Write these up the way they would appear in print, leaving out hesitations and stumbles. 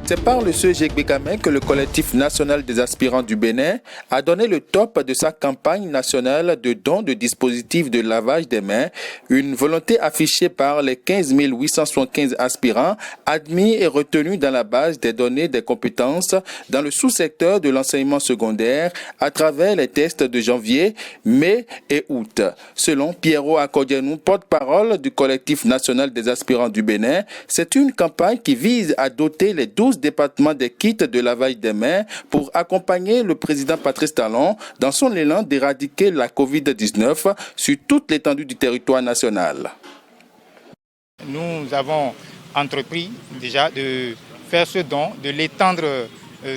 C'est par le CEG Gbegame que le collectif national des aspirants du Bénin a donné le top de sa campagne nationale de dons de dispositifs de lavage des mains, une volonté affichée par les 15 875 aspirants admis et retenus dans la base des données des compétences dans le sous-secteur de l'enseignement secondaire à travers les tests de janvier, mai et août. Selon Pierrot Akodianou, porte-parole du collectif national des aspirants du Bénin, c'est une campagne qui vise à doter les 12 départements des kits de lavage des mains pour accompagner le président Patrice Talon dans son élan d'éradiquer la COVID-19 sur toute l'étendue du territoire national. Nous avons entrepris déjà de faire ce don, de l'étendre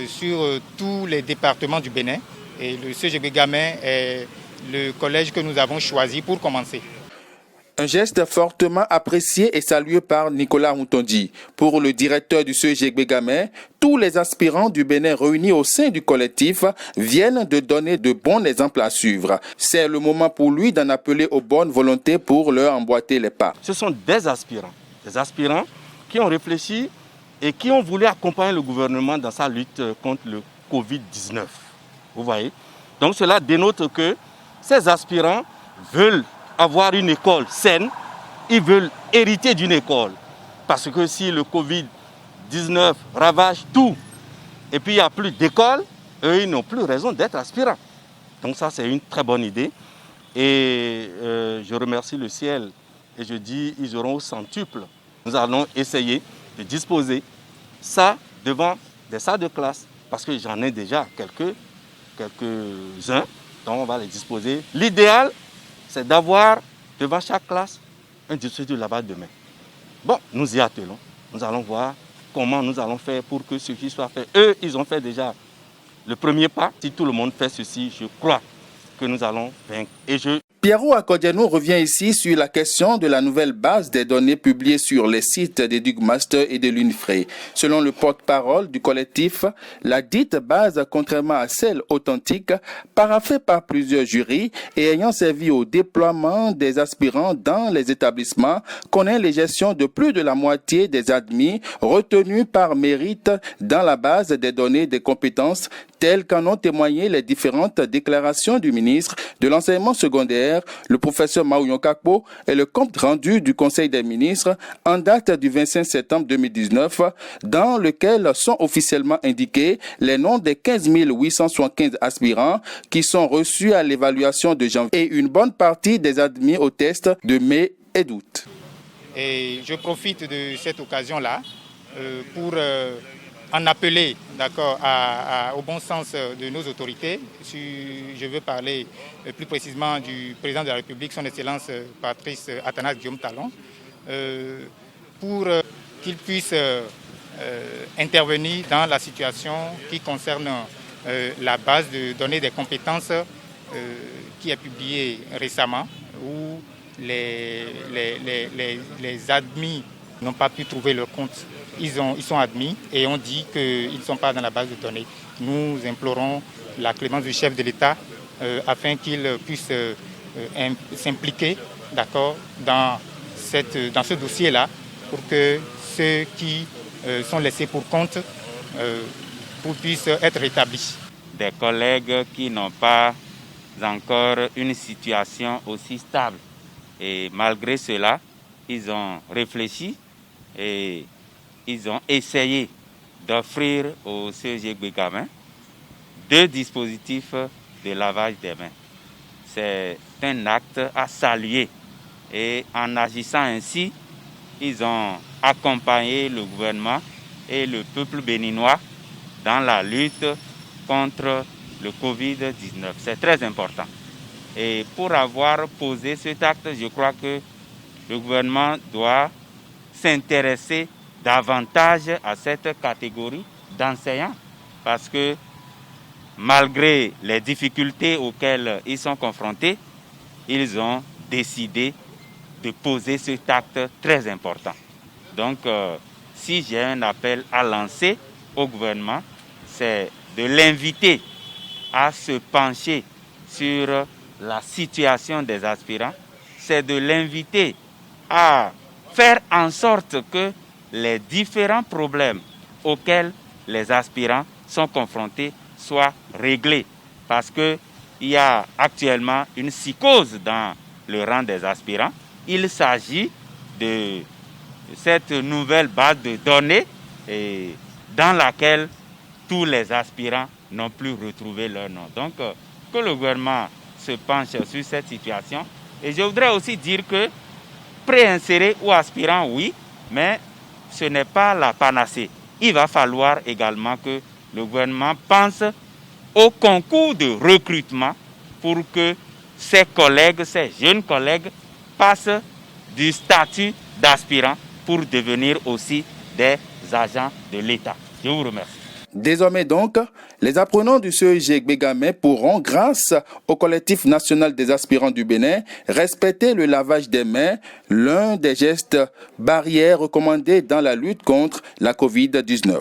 sur tous les départements du Bénin. Et le CEG Gbegame est le collège que nous avons choisi pour commencer. Un geste fortement apprécié et salué par Nicolas Moutondi. Pour le directeur du CEG Gbegame, tous les aspirants du Bénin réunis au sein du collectif viennent de donner de bons exemples à suivre. C'est le moment pour lui d'en appeler aux bonnes volontés pour leur emboîter les pas. Ce sont des aspirants qui ont réfléchi et qui ont voulu accompagner le gouvernement dans sa lutte contre le Covid-19. Vous voyez? Donc cela dénote que ces aspirants veulent avoir une école saine, ils veulent hériter d'une école. Parce que si le Covid-19 ravage tout, et puis il n'y a plus d'école, eux, ils n'ont plus raison d'être aspirants. Donc ça, c'est une très bonne idée. Et je remercie le ciel et je dis, ils auront au centuple. Nous allons essayer de disposer ça devant des salles de classe, parce que j'en ai déjà quelques-uns, donc on va les disposer. L'idéal, c'est d'avoir devant chaque classe un dispositif de lavage de mains. Bon, nous y attelons. Nous allons voir comment nous allons faire pour que ceci soit fait. Eux, ils ont fait déjà le premier pas. Si tout le monde fait ceci, je crois que nous allons vaincre. Pierrot Akodianou revient ici sur la question de la nouvelle base des données publiées sur les sites d'EducMaster et de l'UNIFRE. Selon le porte-parole du collectif, la dite base, contrairement à celle authentique, paraphée par plusieurs jurys et ayant servi au déploiement des aspirants dans les établissements, connaît les gestions de plus de la moitié des admis retenus par mérite dans la base des données des compétences telles qu'en ont témoigné les différentes déclarations du ministre de l'enseignement secondaire, le professeur Maouyon Kakpo, et le compte rendu du Conseil des ministres en date du 25 septembre 2019, dans lequel sont officiellement indiqués les noms des 15 875 aspirants qui sont reçus à l'évaluation de janvier et une bonne partie des admis au test de mai et d'août. Et je profite de cette occasion-là pour en appeler au bon sens de nos autorités. Je veux parler plus précisément du président de la République, son Excellence Patrice Athanase Guillaume Talon, pour qu'il puisse intervenir dans la situation qui concerne la base de données des compétences qui est publiée récemment, où les admis n'ont pas pu trouver leur compte. Ils sont admis et on dit qu'ils ne sont pas dans la base de données. Nous implorons la clémence du chef de l'État afin qu'il puisse s'impliquer dans ce dossier-là pour que ceux qui sont laissés pour compte puissent être rétablis. Des collègues qui n'ont pas encore une situation aussi stable. Et malgré cela, ils ont réfléchi et ils ont essayé d'offrir au CEG Gbegame 2 dispositifs de lavage des mains. C'est un acte à saluer. Et en agissant ainsi, ils ont accompagné le gouvernement et le peuple béninois dans la lutte contre le Covid-19. C'est très important. Et pour avoir posé cet acte, je crois que le gouvernement doit s'intéresser davantage à cette catégorie d'enseignants parce que malgré les difficultés auxquelles ils sont confrontés, ils ont décidé de poser cet acte très important. Donc, si j'ai un appel à lancer au gouvernement, c'est de l'inviter à se pencher sur la situation des aspirants, c'est de l'inviter à faire en sorte que les différents problèmes auxquels les aspirants sont confrontés soit réglée. Parce qu'il y a actuellement une psychose dans le rang des aspirants. Il s'agit de cette nouvelle base de données dans laquelle tous les aspirants n'ont plus retrouvé leur nom. Donc, que le gouvernement se penche sur cette situation. Et je voudrais aussi dire que préinsérer ou aspirant, oui, mais ce n'est pas la panacée. Il va falloir également que le gouvernement pense au concours de recrutement pour que ses collègues, ses jeunes collègues, passent du statut d'aspirant pour devenir aussi des agents de l'État. Je vous remercie. Désormais donc, les apprenants du CEG Gbégamé pourront, grâce au collectif national des aspirants du Bénin, respecter le lavage des mains, l'un des gestes barrières recommandés dans la lutte contre la Covid-19.